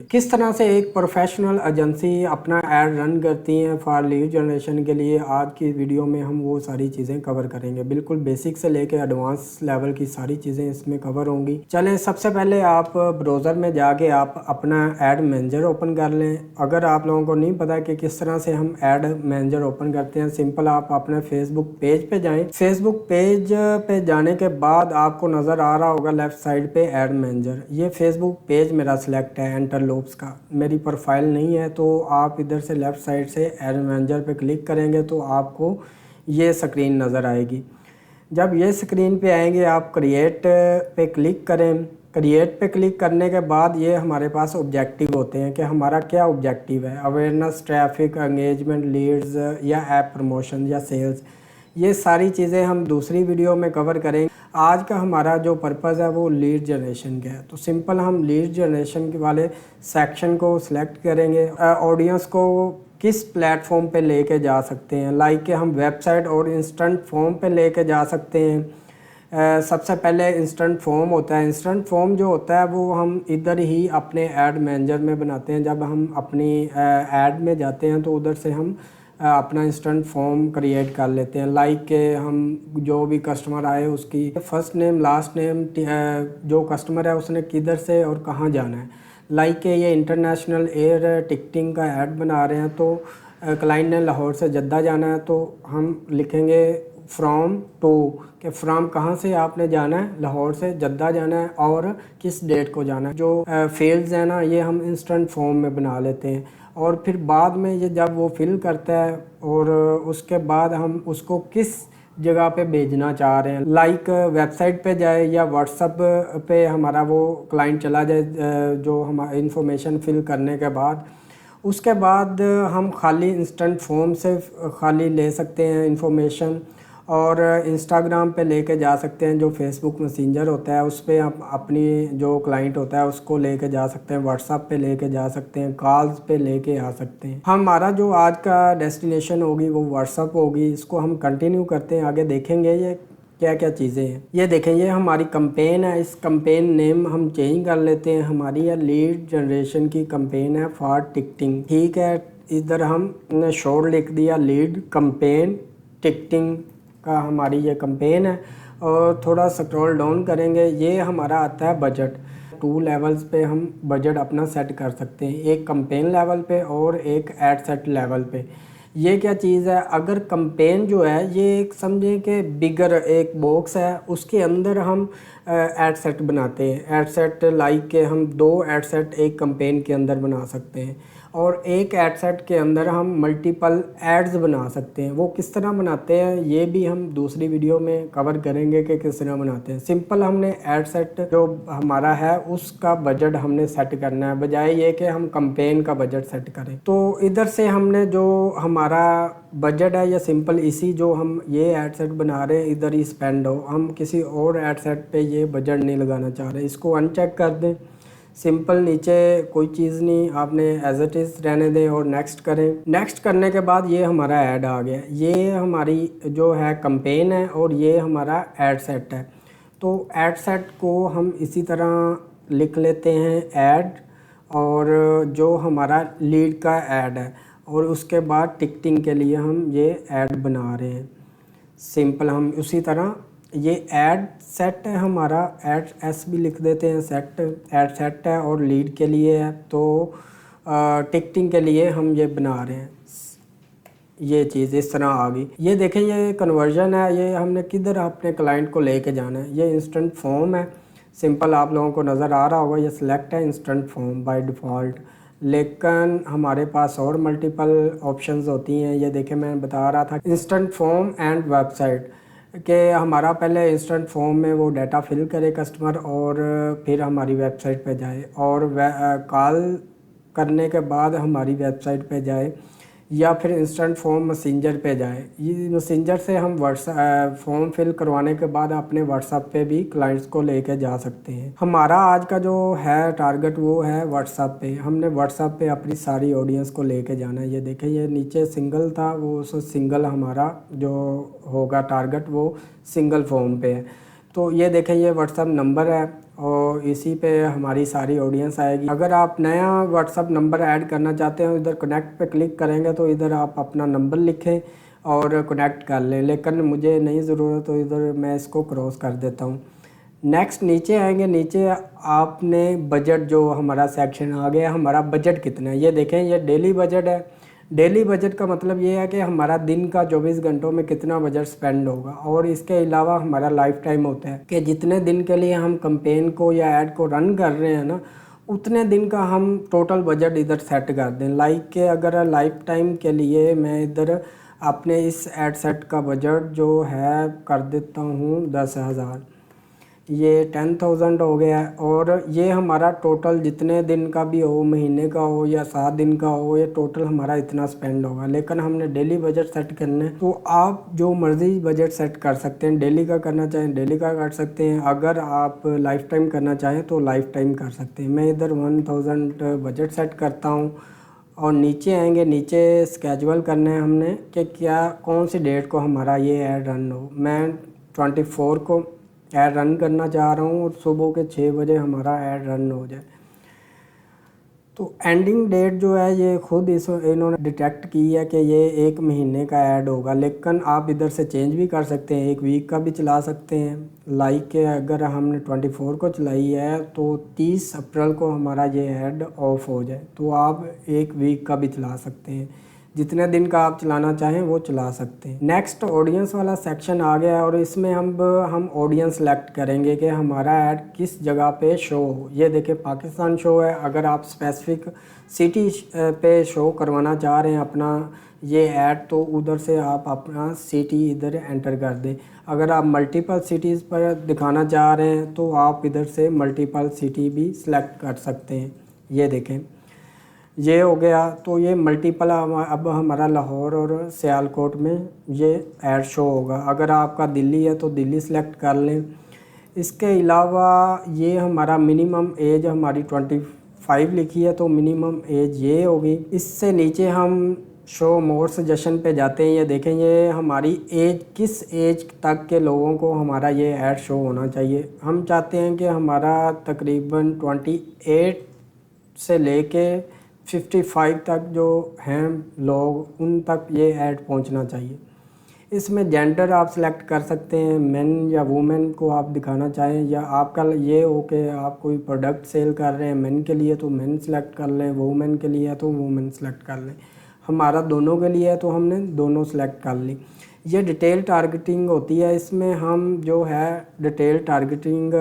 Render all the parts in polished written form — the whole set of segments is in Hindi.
किस तरह से एक प्रोफेशनल एजेंसी अपना ऐड रन करती हैं फॉर लीड जनरेशन के लिए, आज की वीडियो में हम वो सारी चीज़ें कवर करेंगे। बिल्कुल बेसिक से लेके एडवांस लेवल की सारी चीज़ें इसमें कवर होंगी। चलें, सबसे पहले आप ब्राउज़र में जाके आप अपना ऐड मैनेजर ओपन कर लें। अगर आप लोगों को नहीं पता कि किस तरह से हम ऐड मैनेजर ओपन करते हैं, सिंपल आप अपने फेसबुक पेज पे जाएँ। फेसबुक पेज पे जाने के बाद आपको नज़र आ रहा होगा लेफ़्ट साइड पे ऐड मैनेजर। ये फेसबुक पेज मेरा सिलेक्ट है एंटरलोप्स का, मेरी प्रोफाइल नहीं है, तो आप इधर से लेफ़्ट साइड से ऐड मैनेजर पे क्लिक करेंगे तो आपको ये स्क्रीन नज़र आएगी। जब ये स्क्रीन पे आएंगे आप क्रिएट पे क्लिक करें। क्रिएट पे क्लिक करने के बाद ये हमारे पास ऑब्जेक्टिव होते हैं कि हमारा क्या ऑब्जेक्टिव है, अवेयरनेस, ट्रैफिक, एंगेजमेंट, लीड्स या ऐप प्रमोशन या सेल्स। ये सारी चीज़ें हम दूसरी वीडियो में कवर करेंगे। आज का हमारा जो पर्पज़ है वो लीड जनरेशन का है, तो सिंपल हम लीड जनरेशन के वाले सेक्शन को सिलेक्ट करेंगे। ऑडियंस को किस प्लेटफॉर्म पे लेके जा सकते हैं, लाइक कि हम वेबसाइट और इंस्टेंट फॉर्म पे लेके जा सकते हैं। सबसे पहले इंस्टेंट फॉर्म होता है। इंस्टेंट फॉर्म जो होता है वो हम इधर ही अपने ऐड मैनेजर में बनाते हैं। जब हम अपनी ऐड में जाते हैं तो उधर से हम अपना इंस्टेंट फॉर्म क्रिएट कर लेते हैं। लाइक के हम जो भी कस्टमर आए उसकी फ़र्स्ट नेम, लास्ट नेम, जो कस्टमर है उसने किधर से और कहाँ जाना है। लाइक के ये इंटरनेशनल एयर टिकटिंग का ऐड बना रहे हैं, तो क्लाइंट ने लाहौर से जद्दा जाना है तो हम लिखेंगे फ्रॉम टू, कि फ्रॉम कहाँ से आपने जाना है, लाहौर से जद्दा जाना है और किस डेट को जाना है। जो फील्ड्स हैं ना, ये हम इंस्टेंट फॉर्म में बना लेते हैं और फिर बाद में ये जब वो फिल करता है और उसके बाद हम उसको किस जगह पे भेजना चाह रहे हैं, लाइक वेबसाइट पे जाए या व्हाट्सएप पे हमारा वो क्लाइंट चला जाए, जो हमारा इंफॉर्मेशन फिल करने के बाद उसके बाद हम खाली इंस्टेंट फॉर्म से खाली ले सकते हैं इंफॉर्मेशन, और इंस्टाग्राम पे लेके जा सकते हैं। जो फेसबुक मैसेंजर होता है उस पर आप अपनी जो क्लाइंट होता है उसको लेके जा सकते हैं, व्हाट्सएप पे लेके जा सकते हैं, कॉल्स पे लेके आ सकते हैं। हमारा जो आज का डेस्टिनेशन होगी वो व्हाट्सएप होगी। इसको हम कंटिन्यू करते हैं, आगे देखेंगे ये क्या क्या चीज़ें हैं। ये देखें, ये हमारी कंपेन है। इस कंपेन नेम हम चेंज कर लेते हैं। हमारी ये लीड जनरेशन की कंपेन है फॉर टिकटिंग, ठीक है। इधर हमने शोर लिख दिया, लीड कंपेन टिकटिंग का हमारी ये कंपेन है। और थोड़ा स्क्रॉल डाउन करेंगे, ये हमारा आता है बजट। 2 लेवल्स पे हम बजट अपना सेट कर सकते हैं, एक कंपेन लेवल पे और एक एड सेट लेवल पे। ये क्या चीज़ है, अगर कंपेन जो है ये एक समझें कि बिगर एक बॉक्स है, उसके अंदर हम एड सेट बनाते हैं। एड सेट लाइक के हम 2 एड सेट एक कंपेन के अंदर बना सकते हैं और एक एड सेट के अंदर हम मल्टीपल एड्स बना सकते हैं। वो किस तरह बनाते हैं ये भी हम दूसरी वीडियो में कवर करेंगे कि किस तरह बनाते हैं। सिंपल हमने एड सेट जो हमारा है उसका बजट हमने सेट करना है, बजाय ये कि हम कंपेन का बजट सेट करें। तो इधर से हमने जो हमारा बजट है या सिंपल इसी जो हम ये एड सेट बना रहे हैं इधर ही स्पेंड हो, हम किसी और एड सेट पे ये बजट नहीं लगाना चाह रहे। इसको अनचेक कर दें। सिंपल नीचे कोई चीज़ नहीं, आपने एज इट इज़ रहने दें और नेक्स्ट करें। नेक्स्ट करने के बाद ये हमारा ऐड आ गया। ये हमारी जो है कंपेन है और ये हमारा ऐड सेट है। तो ऐड सेट को हम इसी तरह लिख लेते हैं ऐड, और जो हमारा लीड का ऐड है, और उसके बाद टिकटिंग के लिए हम ये ऐड बना रहे हैं। सिंपल हम उसी तरह ये ऐड सेट है हमारा, ऐड एस भी लिख देते हैं, सेट ऐड सेट है और लीड के लिए है। तो टिकटिंग के लिए हम ये बना रहे हैं। ये चीज़ इस तरह आ गई। ये देखें, ये कन्वर्जन है, ये हमने किधर अपने क्लाइंट को लेके जाना है। ये इंस्टेंट फॉर्म है, सिंपल आप लोगों को नज़र आ रहा होगा, ये सिलेक्ट है इंस्टेंट फॉर्म बाय डिफ़ॉल्ट। लेकिन हमारे पास और मल्टीपल ऑप्शंस होती हैं। ये देखें, मैं बता रहा था इंस्टेंट फॉर्म एंड वेबसाइट कि हमारा पहले इंस्टेंट फॉर्म में वो डाटा फिल करे कस्टमर और फिर हमारी वेबसाइट पे जाए, और कॉल करने के बाद हमारी वेबसाइट पे जाए, या फिर इंस्टेंट फॉर्म मैसेंजर पे जाए। ये मैसेंजर से हम व्हाट्सएप फॉर्म फिल करवाने के बाद अपने व्हाट्सएप पे भी क्लाइंट्स को लेके जा सकते हैं। हमारा आज का जो है टारगेट वो है व्हाट्सएप पे। हमने व्हाट्सएप पे अपनी सारी ऑडियंस को लेके जाना है। ये देखें, ये नीचे सिंगल था, वो सिंगल हमारा जो होगा टारगेट वो सिंगल फॉर्म पे है। तो ये देखें, ये व्हाट्सएप नंबर है और इसी पे हमारी सारी ऑडियंस आएगी। अगर आप नया व्हाट्सअप नंबर ऐड करना चाहते हैं, इधर कनेक्ट पे क्लिक करेंगे तो इधर आप अपना नंबर लिखें और कनेक्ट कर लें, लेकिन मुझे नहीं ज़रूरत तो इधर मैं इसको क्रॉस कर देता हूँ। नेक्स्ट नीचे आएंगे, नीचे आपने बजट जो हमारा सेक्शन आ गया, हमारा बजट कितना है ये देखें, ये डेली बजट है। डेली बजट का मतलब ये है कि हमारा दिन का 24 घंटों में कितना बजट स्पेंड होगा। और इसके अलावा हमारा लाइफ टाइम होता है कि जितने दिन के लिए हम कैंपेन को या ऐड को रन कर रहे हैं ना, उतने दिन का हम टोटल बजट इधर सेट कर दें। लाइक के अगर लाइफ टाइम के लिए मैं इधर अपने इस ऐड सेट का बजट जो है कर देता हूँ 10,000, ये 10,000 हो गया है। और ये हमारा टोटल जितने दिन का भी हो, महीने का हो या 7 दिन का हो, ये टोटल हमारा इतना स्पेंड होगा। लेकिन हमने डेली बजट सेट करना है तो आप जो मर्ज़ी बजट सेट कर सकते हैं। डेली का करना चाहें डेली का कर सकते हैं, अगर आप लाइफ टाइम करना चाहें तो लाइफ टाइम कर सकते हैं। मैं इधर 1000 बजट सेट करता हूँ और नीचे आएंगे, नीचे स्केजुअल करना है हमने कि क्या कौन सी डेट को हमारा ये ऐड रन हो। मैं 24 को ऐड रन करना चाह रहा हूँ और सुबह के 6 बजे हमारा ऐड रन हो जाए। तो एंडिंग डेट जो है ये खुद इन्होंने डिटेक्ट की है कि ये 1 महीने का ऐड होगा, लेकिन आप इधर से चेंज भी कर सकते हैं, 1 वीक का भी चला सकते हैं। लाइक के अगर हमने 24 को चलाई है तो 30 अप्रैल को हमारा ये ऐड ऑफ हो जाए, तो आप 1 वीक का भी चला सकते हैं। जितने दिन का आप चलाना चाहें वो चला सकते हैं। नेक्स्ट ऑडियंस वाला सेक्शन आ गया है और इसमें हम ऑडियंस सेलेक्ट करेंगे कि हमारा ऐड किस जगह पे शो हो। ये देखिए पाकिस्तान शो है। अगर आप स्पेसिफिक सिटी पे शो करवाना चाह रहे हैं अपना ये ऐड, तो उधर से आप अपना सिटी इधर एंटर कर दें। अगर आप मल्टीपल सिटीज़ पर दिखाना चाह रहे हैं तो आप इधर से मल्टीपल सिटी भी सिलेक्ट कर सकते हैं। ये देखें ये हो गया। तो ये मल्टीपल अब हमारा लाहौर और सियालकोट में ये ऐड शो होगा। अगर आपका दिल्ली है तो दिल्ली सेलेक्ट कर लें। इसके अलावा ये हमारा मिनिमम एज हमारी 25 लिखी है, तो मिनिमम एज ये होगी। इससे नीचे हम शो मोर सजेशन पे जाते हैं। ये देखें ये हमारी एज, किस एज तक के लोगों को हमारा ये ऐड शो होना चाहिए। हम चाहते हैं कि हमारा तकरीबन 28 से लेके 55 तक जो हैं लोग, उन तक ये ऐड पहुंचना चाहिए। इसमें जेंडर आप सेलेक्ट कर सकते हैं, मेन या वुमेन को आप दिखाना चाहें, या आपका ये हो कि आप कोई प्रोडक्ट सेल कर रहे हैं मेन के लिए तो मेन सेलेक्ट कर लें, वुमेन के लिए है तो वुमेन सेलेक्ट कर लें। हमारा दोनों के लिए है तो हमने दोनों सेलेक्ट कर ली। ये डिटेल टारगेटिंग होती है। इसमें हम जो है डिटेल टारगेटिंग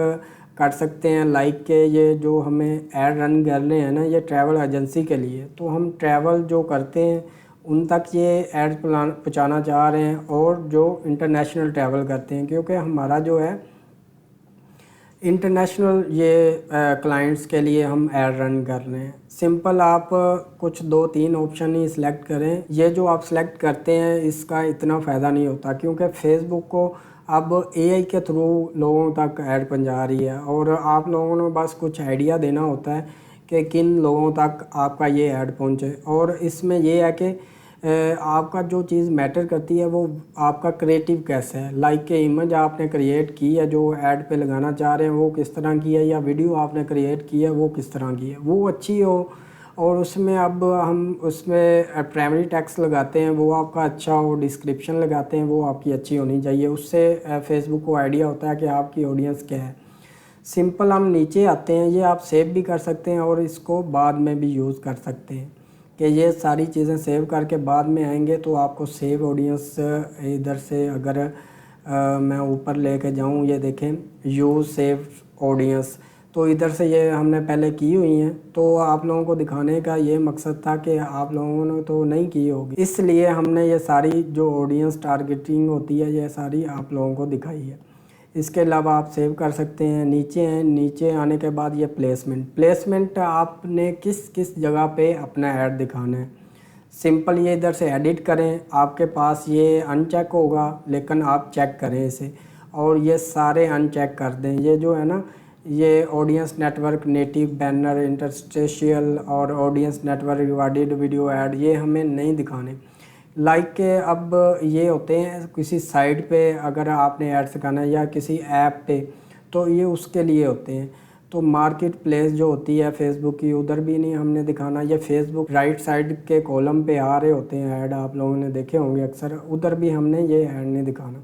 कर सकते हैं। लाइक के ये जो हमें ऐड रन करने हैं ना, ये ट्रैवल एजेंसी के लिए, तो हम ट्रैवल जो करते हैं उन तक ये ऐड पहुँचाना चाह रहे हैं, और जो इंटरनेशनल ट्रैवल करते हैं, क्योंकि हमारा जो है इंटरनेशनल ये क्लाइंट्स के लिए हम ऐड रन कर रहे हैं। सिंपल आप कुछ 2-3 ऑप्शन ही सिलेक्ट करें। ये जो आप सिलेक्ट करते हैं इसका इतना फ़ायदा नहीं होता, क्योंकि फेसबुक को अब एआई के थ्रू लोगों तक ऐड पहुंचा रही है, और आप लोगों ने बस कुछ आइडिया देना होता है कि किन लोगों तक आपका ये ऐड पहुंचे। और इसमें ये है कि आपका जो चीज़ मैटर करती है वो आपका क्रिएटिव कैसे है। लाइक के इमेज आपने क्रिएट की है जो ऐड पे लगाना चाह रहे हैं वो किस तरह की है, या वीडियो आपने क्रिएट की है वो किस तरह की है, वो अच्छी हो। और उसमें अब हम उसमें प्राइमरी टेक्स्ट लगाते हैं वो आपका अच्छा हो, डिस्क्रिप्शन लगाते हैं वो आपकी अच्छी होनी चाहिए। उससे फेसबुक को आइडिया होता है कि आपकी ऑडियंस क्या है। सिंपल हम नीचे आते हैं, ये आप सेव भी कर सकते हैं और इसको बाद में भी यूज़ कर सकते हैं कि ये सारी चीज़ें सेव करके बाद में आएंगे तो आपको सेव ऑडियंस इधर से अगर मैं ऊपर लेके जाऊँ, ये देखें यूज़ सेव ऑडियंस, तो इधर से ये हमने पहले की हुई हैं। तो आप लोगों को दिखाने का ये मकसद था कि आप लोगों ने तो नहीं की होगी, इसलिए हमने ये सारी जो ऑडियंस टारगेटिंग होती है ये सारी आप लोगों को दिखाई है। इसके अलावा आप सेव कर सकते हैं। नीचे हैं, नीचे आने के बाद ये प्लेसमेंट आपने किस किस जगह पे अपना ऐड दिखाना है। सिंपल ये इधर से एडिट करें, आपके पास ये अनचेक होगा लेकिन आप चेक करें इसे, और ये सारे अनचेक कर दें। ये जो है ना, ये audience network, native banner, interstitial और audience network, rewarded video ad, ये हमें नहीं दिखाने। लाइक के अब ये होते हैं किसी साइट पे अगर आपने ऐड सिखाना है या किसी ऐप पे, तो ये उसके लिए होते हैं। तो मार्केट प्लेस जो होती है फेसबुक की, उधर भी नहीं हमने दिखाना। ये फेसबुक राइट साइड के कॉलम पे आ रहे होते हैं ऐड, आप लोगों ने देखे होंगे अक्सर, उधर भी हमने ये ऐड नहीं दिखाना।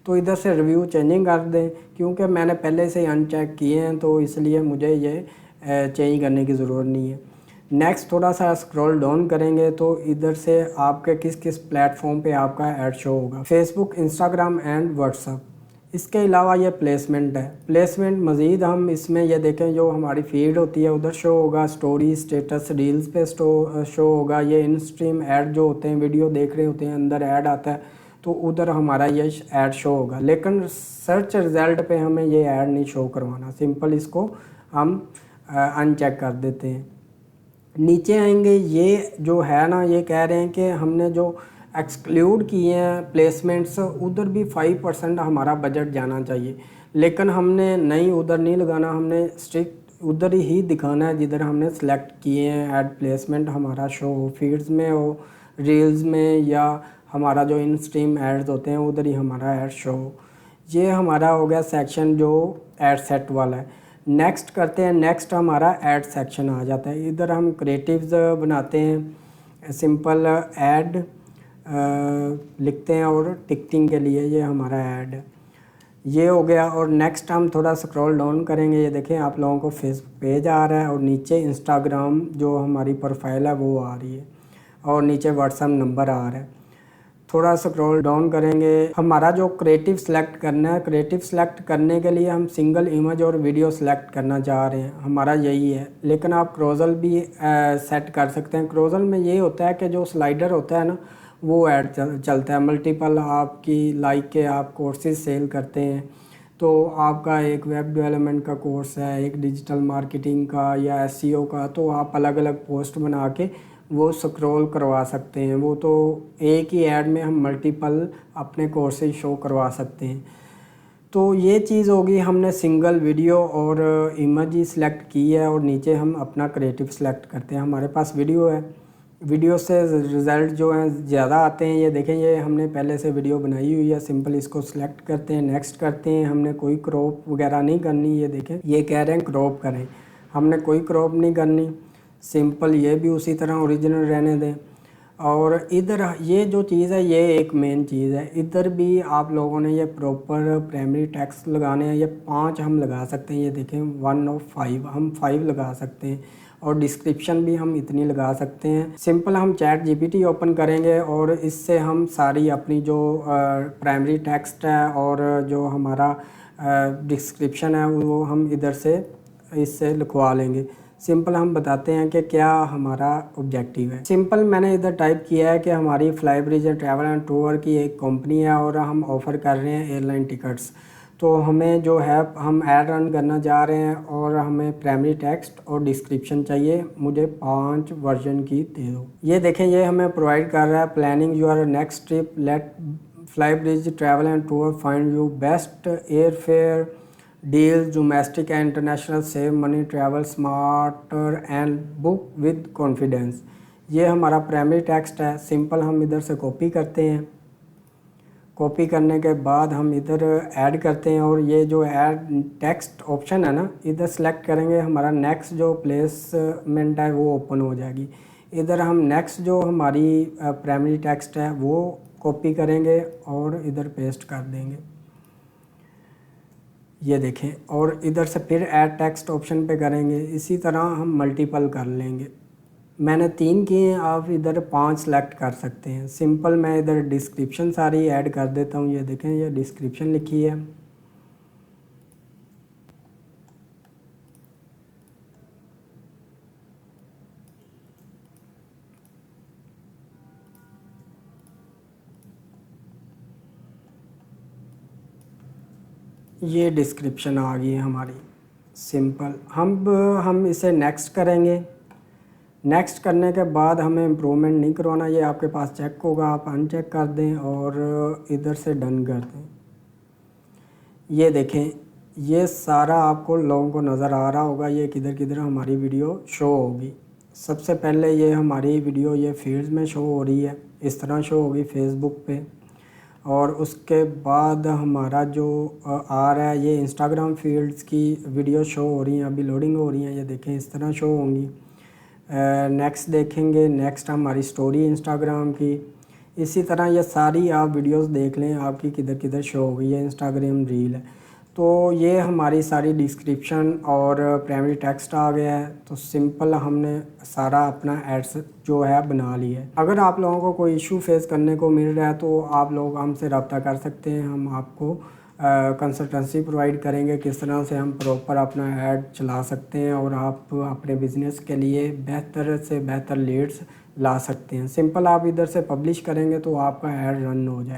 तो इधर से रिव्यू चेंजिंग कर दें, क्योंकि मैंने पहले से अनचेक किए हैं तो इसलिए मुझे ये चेंज करने की ज़रूरत नहीं है। नेक्स्ट थोड़ा सा स्क्रॉल डाउन करेंगे तो इधर से आपके किस किस प्लेटफॉर्म पे आपका ऐड शो होगा, फेसबुक, इंस्टाग्राम एंड व्हाट्सअप। इसके अलावा ये प्लेसमेंट है। प्लेसमेंट मज़ीद हम इसमें ये देखें, जो हमारी फीड होती है उधर शो होगा, स्टोरी, स्टेटस, रील्स पे शो होगा। ये इन स्ट्रीम ऐड जो होते हैं, वीडियो देख रहे होते हैं, अंदर ऐड आता है तो उधर हमारा ये ऐड शो होगा। लेकिन सर्च रिज़ल्ट पे हमें ये ऐड नहीं शो करवाना, सिंपल इसको हम अनचेक कर देते हैं। नीचे आएंगे, ये जो है ना, ये कह रहे हैं कि हमने जो एक्सक्लूड किए हैं प्लेसमेंट्स, उधर भी 5% हमारा बजट जाना चाहिए। लेकिन हमने नहीं, उधर नहीं लगाना, हमने स्ट्रिक्ट उधर ही दिखाना है जिधर हमने सेलेक्ट किए हैं ऐड प्लेसमेंट हमारा शो हो, फीड्स में हो, रील्स में, या हमारा जो इन स्ट्रीम एड्स होते हैं उधर ही हमारा ऐड शो हो। ये हमारा हो गया सेक्शन जो ऐड सेट वाला है। नेक्स्ट करते हैं, नेक्स्ट हमारा ऐड सेक्शन आ जाता है। इधर हम क्रिएटिव्स बनाते हैं, सिंपल ऐड लिखते हैं और टिकटिंग के लिए ये हमारा ऐड है, ये हो गया। और नेक्स्ट हम थोड़ा स्क्रॉल डाउन करेंगे, ये देखें आप लोगों को फेसबुक पेज आ रहा है और नीचे इंस्टाग्राम जो हमारी प्रोफाइल है वो आ रही है और नीचे व्हाट्सएप नंबर आ रहा है। थोड़ा स्क्रॉल डाउन करेंगे, हमारा जो क्रिएटिव सेलेक्ट करना है, क्रिएटिव सेलेक्ट करने के लिए हम सिंगल इमेज और वीडियो सेलेक्ट करना चाह रहे हैं, हमारा यही है। लेकिन आप क्रोजल भी सेट कर सकते हैं। क्रोजल में ये होता है कि जो स्लाइडर होता है ना, वो ऐड चलता है। मल्टीपल आपकी लाइक के आप कोर्सेज सेल करते हैं, तो आपका एक वेब डेवलपमेंट का कोर्स है, एक डिजिटल मार्केटिंग का या एसईओ का, तो आप अलग अलग पोस्ट बना के वो स्क्रॉल करवा सकते हैं। वो तो एक ही ऐड में हम मल्टीपल अपने कोर्सेज शो करवा सकते हैं। तो ये चीज़ होगी, हमने सिंगल वीडियो और इमेज ही सिलेक्ट की है और नीचे हम अपना क्रिएटिव सेलेक्ट करते हैं। हमारे पास वीडियो है, वीडियो से रिज़ल्ट जो हैं ज़्यादा आते हैं। ये देखें, ये हमने पहले से वीडियो बनाई हुई है, सिंपल इसको सिलेक्ट करते हैं, नेक्स्ट करते हैं। हमने कोई क्रॉप वगैरह नहीं करनी। ये देखें, ये कह रहे हैं क्रॉप करें, हमने कोई क्रॉप नहीं करनी, सिंपल ये भी उसी तरह ओरिजिनल रहने दें। और इधर ये जो चीज़ है, ये एक मेन चीज़ है, इधर भी आप लोगों ने ये प्रॉपर प्राइमरी टेक्स्ट लगाने हैं। ये 5 हम लगा सकते हैं, ये देखें 1 और 5, हम 5 लगा सकते हैं। और डिस्क्रिप्शन भी हम इतनी लगा सकते हैं। सिंपल हम चैट जीपीटी ओपन करेंगे और इससे हम सारी अपनी जो प्राइमरी टेक्स्ट है और जो हमारा डिस्क्रिप्शन है वो हम इधर से इससे लिखवा लेंगे। सिंपल हम बताते हैं कि क्या हमारा ऑब्जेक्टिव है। सिंपल मैंने इधर टाइप किया है कि हमारी फ्लाईब्रिज ट्रैवल एंड टूर की एक कंपनी है और हम ऑफ़र कर रहे हैं एयरलाइन टिकट्स। तो हमें जो है, हम ऐड रन करना चाह रहे हैं और हमें प्राइमरी टेक्स्ट और डिस्क्रिप्शन चाहिए, मुझे 5 वर्जन की दे दो। ये देखें, ये हमें प्रोवाइड कर रहा है। Planning your next trip, let Flybridge travel and tour find you best air fare deals, domestic and international, save money, travel smarter and book with confidence. ये हमारा प्राइमरी टेक्स्ट है। सिंपल हम इधर से कॉपी करते हैं, कॉपी करने के बाद हम इधर ऐड करते हैं और ये जो ऐड टेक्स्ट ऑप्शन है ना, इधर सेलेक्ट करेंगे, हमारा नेक्स्ट जो प्लेसमेंट है वो ओपन हो जाएगी। इधर हम नेक्स्ट जो हमारी प्राइमरी टेक्स्ट है वो कॉपी करेंगे और इधर पेस्ट कर देंगे, ये देखें। और इधर से फिर ऐड टेक्स्ट ऑप्शन पे करेंगे, इसी तरह हम मल्टीपल कर लेंगे। मैंने 3 किए हैं, आप इधर 5 सेलेक्ट कर सकते हैं। सिंपल मैं इधर डिस्क्रिप्शन सारी ऐड कर देता हूँ, ये देखें, ये डिस्क्रिप्शन लिखी है। ये डिस्क्रिप्शन आ गई है हमारी। सिंपल हम इसे नेक्स्ट करेंगे। नेक्स्ट करने के बाद हमें इम्प्रूवमेंट नहीं करवाना, ये आपके पास चेक होगा, आप अनचेक कर दें और इधर से डन कर दें। ये देखें, ये सारा आपको लोगों को नज़र आ रहा होगा, ये किधर किधर हमारी वीडियो शो होगी। सबसे पहले ये हमारी वीडियो ये फील्ड्स में शो हो रही है, इस तरह शो होगी फेसबुक पे। और उसके बाद हमारा जो आ रहा है ये इंस्टाग्राम फील्ड्स की वीडियो शो हो रही हैं, अभी लोडिंग हो रही हैं, ये देखें इस तरह शो होंगी। नेक्स्ट देखेंगे, नेक्स्ट हमारी स्टोरी इंस्टाग्राम की। इसी तरह ये सारी आप वीडियोस देख लें आपकी किधर किधर शो हो गई है, इंस्टाग्राम रील है। तो ये हमारी सारी डिस्क्रिप्शन और प्राइमरी टेक्स्ट आ गया है। तो सिंपल हमने सारा अपना एड्स जो है बना लिया है। अगर आप लोगों को कोई इशू फेस करने को मिल रहा है तो आप लोग हमसे रब्ता कर सकते हैं, हम आपको कंसल्टेंसी प्रोवाइड करेंगे किस तरह से हम प्रॉपर अपना ऐड चला सकते हैं और आप अपने बिज़नेस के लिए बेहतर से बेहतर लीड्स ला सकते हैं। सिंपल आप इधर से पब्लिश करेंगे तो आपका ऐड रन हो जाएगा।